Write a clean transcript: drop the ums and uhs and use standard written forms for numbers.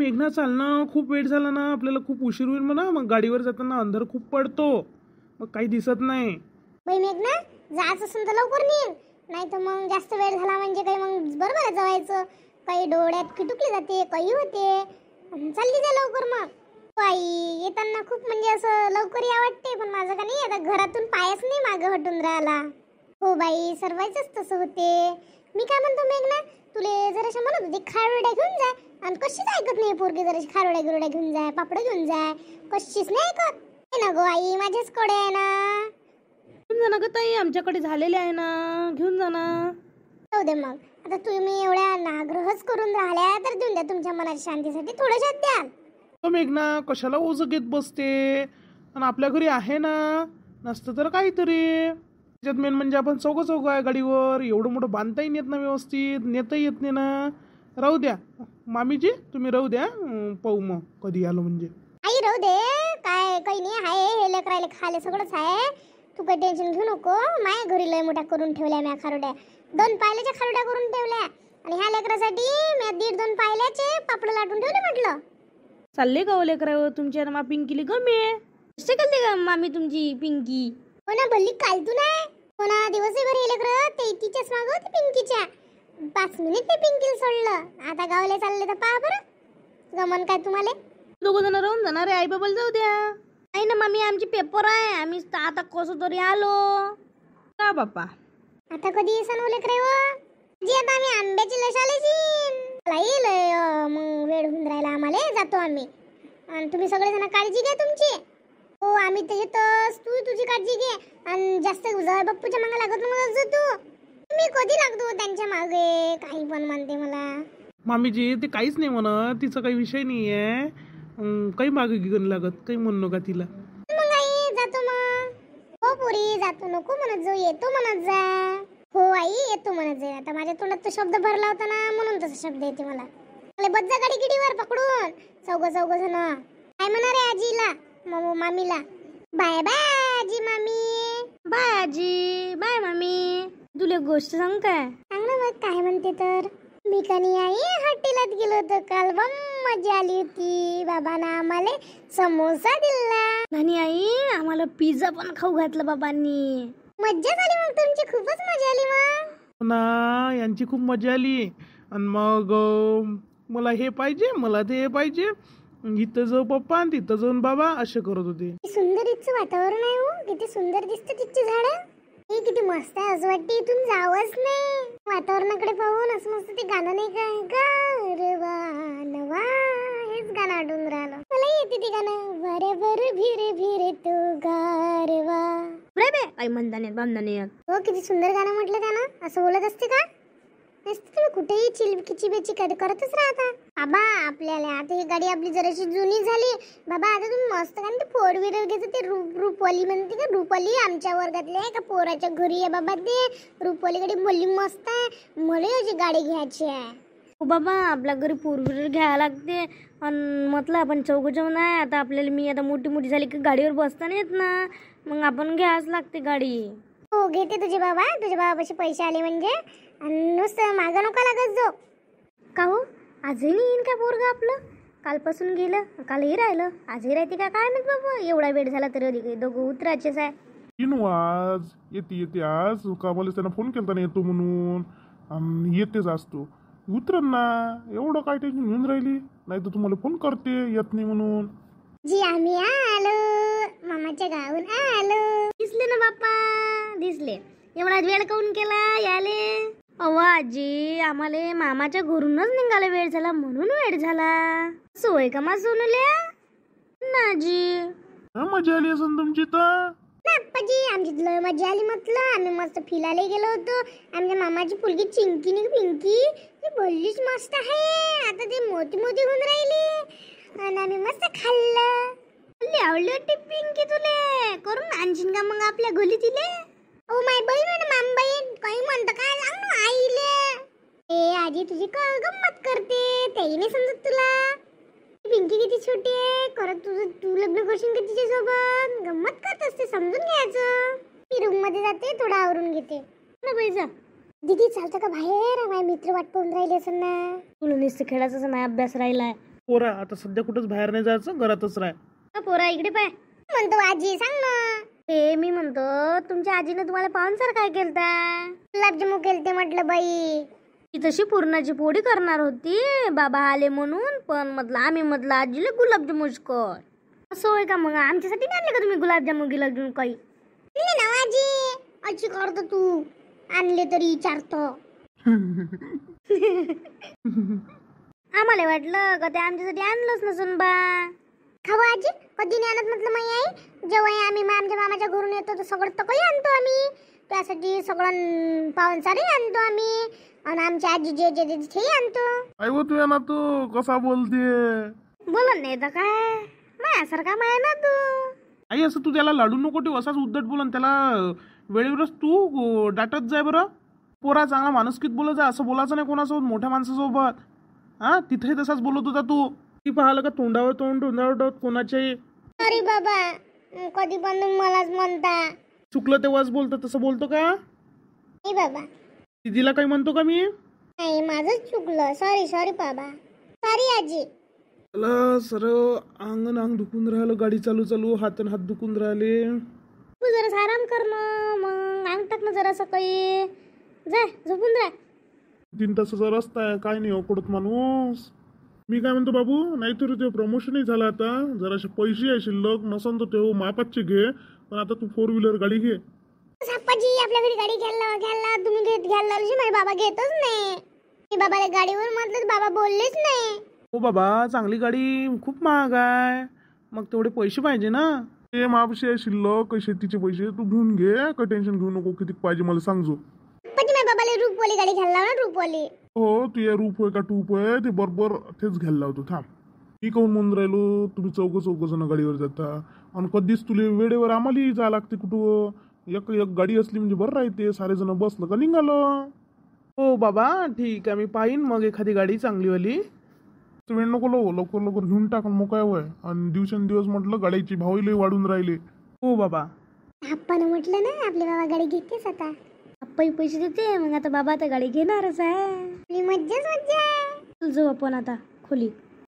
मेघना चाल ना, खूप वेळ झाला ना, आपल्याला खूप उशीर होईल म्हणा. मग गाडीवर जाताना अंधार खूप पडतो, मग काही दिसत नाही. बाई मेघना, जायचं असेल तर लवकर निघ, नाही तर मग जास्त वेळ झाला म्हणजे काही मग बरोबर आहे जवायचं. काही डोळ्यात खिटुकली जाते, काही होते. चालली जा लवकर मग. बाई येताना खूप म्हणजे असं लवकर या वाटते, पण माझं का नाही आता घरातून पायच नाही मागं हटून राहिला. हो बाई, सर्वांचंच तसं होते. मी काय म्हणतो मेघना, तुले जराशा म्हणत होती खारुड्या घेऊन जा, आणि कशीच ऐकत नाही पोरगी. जराशी खारुड्या गिरुड्या घेऊन जाय, पापड घेऊन जाय, कशीच नाही ऐकत. हे ना गो आई, माझ्याच कडे आहे ना. घेऊन जा ना ग ताई, आमच्याकडे झालेले आहे ना, घेऊन जा ना. जाऊ दे मग, आता तुम्ही एवढ्या नाग्रहच करून राहिल्या तर देऊन द्या, तुमच्या मनाच्या शांतीसाठी थोडंसं द्याल. मेघना कशाला ओझं घेत बसते, आणि आपल्या घरी आहे ना, नसतं तर काहीतरी. त्याच्यात मेन म्हणजे आपण चौघं आहे गाडीवर, एवढं मोठं बांधताही येत ना, व्यवस्थित नेताही येत नाही ना. राहू द्या मामीजी, तुम्ही राहू द्या, पाहू मग कधी आलो म्हणजे. आई राहू दे, काय काही नाही आहे, हे लेकरायला खायला सगळंच आहे. तू काही टेन्शन घेऊ नको. माझ्या घरी लय मोठ्या करून ठेवल्या म्या खारुड्या, 2 पायल्याच्या खारुड्या करून ठेवल्या, आणि ह्या लेकरासाठी मी 1.5-2 पायल्याचे पापड लाटून ठेवले म्हटलं. चालले का ओले करावं तुमच्या मा पिंकीली गमे कसे करते का मामी तुमची पिंकी? हो ना, भल्ली काल तू नाही हो ना, दिवसभर हे लेकर ते तिच्याच माग होते पिंकीच्या. 5 मिनिट ते पिंकीला सोडलं, आता गावले चालले तर पहा बरं गमन काय तुम्हाला. 2 जण राहून जाणार आहे, आई बाबाला जाऊ द्या. नाही ना मामी, आमची पेपर आहे, आम्ही आता कसं तरी आलो का बाप्पा. आता कधी येसन ओले करे जी, आता आम्ही आंब्याची लशालेची लय मग वेळ होऊन राहिला आम्हाला. जातो आम्ही, आणि तुम्ही सगळेजण काळजी घ्या तुमची. हो आम्ही तर येतोच, तू तुझी काळजी घे, आणि जास्त जवळ बाप्पूच्या मागे लागत मग जा तू. मी कधी लागतो त्यांच्या मागे, काही पण म्हणते मला. मामीजी ते काहीच नाही म्हणत, तिचा काही विषय नाही आहे, काही मागे गिगन लागत, काही म्हणू नका तिला. मग आई जातो मग. हो पोरी, जातो नको म्हणत जाऊ, येतो म्हणत जा. हो आई येतो म्हणत जाईल. आता माझ्या तोंडात तो शब्द भरला होता ना, म्हणून तसा शब्द येते मला. बज्जा गाडी गिडीवर पकडून चौघ जण. काय म्हणणार आहे आजीला मामीला? बाय बाय आजी मामी. बाय आजी, बाय मामी. तुला एक गोष्ट सांग काय? सांग ना मग, काय म्हणते तर. मी कनी आई हॉटेलात गेलो होतो काल, बम मजा आली होती. बाबांना आम्हाला समोसा दिला, आणि आई आम्हाला पिझ्झा पण खाऊ घातला बाबांनी. मज्जा झाली मग तुमची, खूपच मजा आली मग ना. यांची खूप मजा आली, आणि मग मला हे पाहिजे, मला ते पाहिजे, इथं जाऊ पप्पा आणि तिथं जाऊन बाबा, असे करत होते. सुंदर इथचं वातावरण आहे हो, किती सुंदर दिसतं तिथची झाडं. हे किती मस्त आहे, असं वाटते इथून जावंच नाही. वातावरणाकडे पाहून असं मस्त ते गाणं नाही काय, गारवा नवा, हेच गाणं आठवून राहिलं मला. येते ते गाणं, बरोबर भिरे भिरे तो गारवा. आई म्हणताने बांधताने. हो किती सुंदर गाणं म्हटलं त्यानं. असं बोलत असते का? नसते तुम्ही कुठेही चिलबिची बेची करतच राहता. बाबा आपल्याला आता ही गाडी आपली जराशी जुनी झाली बाबा, आता तुम्ही मस्त का ते 4 व्हीलर घ्यायचं. ते रूपवाली म्हणते का, रूपवाली आमच्या वर्गातले आहे का पोराच्या घरी आहे बाबा, ते रूपवाली गाडी भली मस्त आहे. मला याची गाडी घ्यायची आहे. हो बाबा, आपल्या घरी 4 व्हीलर घ्यायला लागते, आणि म्हटलं आपण 4 जण आहे. आता आपल्याला मी आता मोठी झाली की गाडीवर बसता नाही येत ना, मग आपण घ्यायच लागते गाडी. हो घेते तुझे बाबा, तुझ्या बाबापाशी पैसे आले म्हणजे, आणि नुसतं मागं नका लागत जो. का हो, आजही नाही येईन का पोरगा आपलं? कालपासून गेलं, कालही राहिलं, आजही राहते का काय माहित बाबा. एवढा वेळ झाला तरी दोघं उतरायचेच आहे. आज येते आज कामाला त्यांना फोन केला नाही येतो म्हणून, आणि येतेच असतो. उतरन ना, एवढं काय टेन्शन घेऊन राहिली. नाही तर तुम्हाला फोन करते येत नाही म्हणून. जी आम्ही आलो, मामाच्या गावून आलो. दिसले ना बाप्पा, दिसले. एवढा वेळ काऊन केला याले? अहो आजी, आम्हाला मामाच्या घरूनच निघायला वेळ झाला, म्हणून वेळ झाला. सोय का मा सोनूल्या ना आजी? मजा आली असेल तुमची तर. आप्पाजी आमची लय मजा आली म्हटलं. आम्ही मस्त फिरायला गेलो होतो. आमच्या मामाची मुलगी चिंकी नाही पिंकी, ती भल्लीच मस्त आहे. आता ती मोठी होऊन राहिली, आणि आम्ही मस्त खाल्लं. आवडली वाटते पिंकी तुले, करून आणशीन का मग आपल्या घरी तिले? ओ माय बहीण आणि माम बहीण काही म्हणतं काय लाग ना आईले. ए आजी तुझी गंमत करते, तेही नाही समजत तुला. पिंकी किती छोटी आहे, करत तू लग्न करशील का तिच्यासोबत? गंमत करत असते, समजून घ्यायचं. मी रूम मध्ये जाते, थोडं आवरून घेते ना बाई. जा दीदी, चालतं का बाहेर? माझे मित्र वाट पाहून राहिले असं ना. तुला नुसतं खेळायचा माझा अभ्यास राहिलाय. पोरा आता सध्या कुठंच बाहेर नाही जायचं, घरातच राह. पोरा इकडे पाय. म्हणतो आजी सांग ना. ते मी म्हणतो तुमच्या आजीनं तुम्हाला पाहुणसार काय केलता? गुलाबजामू केलते म्हटलं बाई. ती तशी पुरणाची पोळी करणार होती, बाबा आले म्हणून, पण आम्ही म्हटलं आजीला गुलाबजामुनच कर. असं होय का? मग आमच्यासाठी नाही आणले का तुम्ही गुलाबजामुन काही? आणले ना आजी. अशी करतो तू, आणले तरी विचारतो. आम्हाला वाटलं का ते आमच्यासाठी आणलंच नसून बा. खावा आजी, कधी नाही आणत म्हटलं माई आई. जेव्हा आम्ही आमच्या मामाच्या घरून येतो तर सगळं तर काही आणतो आम्ही. त्यासाठी सगळं पाहुणसारही आणतो आम्ही. आणि आमच्या आजी जे जे तेही आणतो. आई व तू ना तू कसा बोलते. बोलत नाही तर काय, माझ्यासारखा माया ना तू. आई असं तू त्याला लाडू नको ठेवू, असाच उद्धट बोलन त्याला. वेळेवरच तू डाटत जाय बरं. पोरा चांगला माणुसकीत बोलत जा, असं बोलायचं नाही कोणासोबत, मोठ्या माणसासोबत. हा तिथेही तसाच बोलत होता तू. ती पाहिलं का तोंडावर तोंडावर कोणाच्याही. सॉरी बाबा, कधी पण तुम्ही मलाच म्हणता. चुकलं तेव्हाच बोलतो, तसं बोलतो का? नाही बाबा, दिदीला काही म्हणतो का मी? नाही माझंच चुकलं. सॉरी सॉरी बाबा, सॉरी आजी. त्याला सरळ अंग दुखून राहिलं, गाडी चालू चालू हात दुखून राहिले. तू जरा आराम कर ना, मग अंग टाक ना जरा काही. जा झोपून राह. 3 तासाचा रस्ता आहे, काय नाही अवकडत माणूस. मी काय म्हणतो बाबू, नाहीतर ते प्रमोशनही झालं आता. जराशे पैसे आहे शिल्लक, नसन तर ते मापाचे घे. पण आता तू 4 व्हीलर गाडी घे. साप्पाजी आपल्या घरी गाडी घ्यायला तुम्ही घ्यायला माझे बाबा घेतच नाही. मी बाबाला गाडीवर म्हटलं बाबा बोललेच नाही. हो बाबा, चांगली गाडी खूप महाग आहे, मग तेवढे पैसे पाहिजे ना. ते मापशे आहे शिल्लक, शेतीचे पैसे तू घेऊन घे. काही टेन्शन घेऊ नको, किती पाहिजे मला सांगजो. साप्पाजी माझ्या बाबाला रूपवाली गाडी घ्यायला लाव ना, रूपवाली. हो, तू या रूप होय का टूप होय ते बरोबर तेच घ्यायला लावतो. थांब, मी कहून म्हणून राहिलो, तुम्ही चौघ जण गाडीवर जाता आणि कधीच तुला वेळेवर आम्हालाही जा लागते कुठं. एक गाडी असली म्हणजे बरं राहते, सारे जण बसलं का निघालो. हो बाबा ठीक आहे, मी पाहीन मग एखादी गाडी चांगलीवाली. वेळ नको लवकर घेऊन टाक मग काय वय. आणि दिवसेंदिवस म्हटलं गाड्याची भावही वाढून राहिले. हो बाबा. आपण म्हटलं ना आपले बाबा गाडी घेतेच आता. आप्पाही पैसे देते, मग आता बाबा आता गाडी घेणारच आहे. आपली मज्जाच मज्जा. चल जाऊ आपण आता खोली.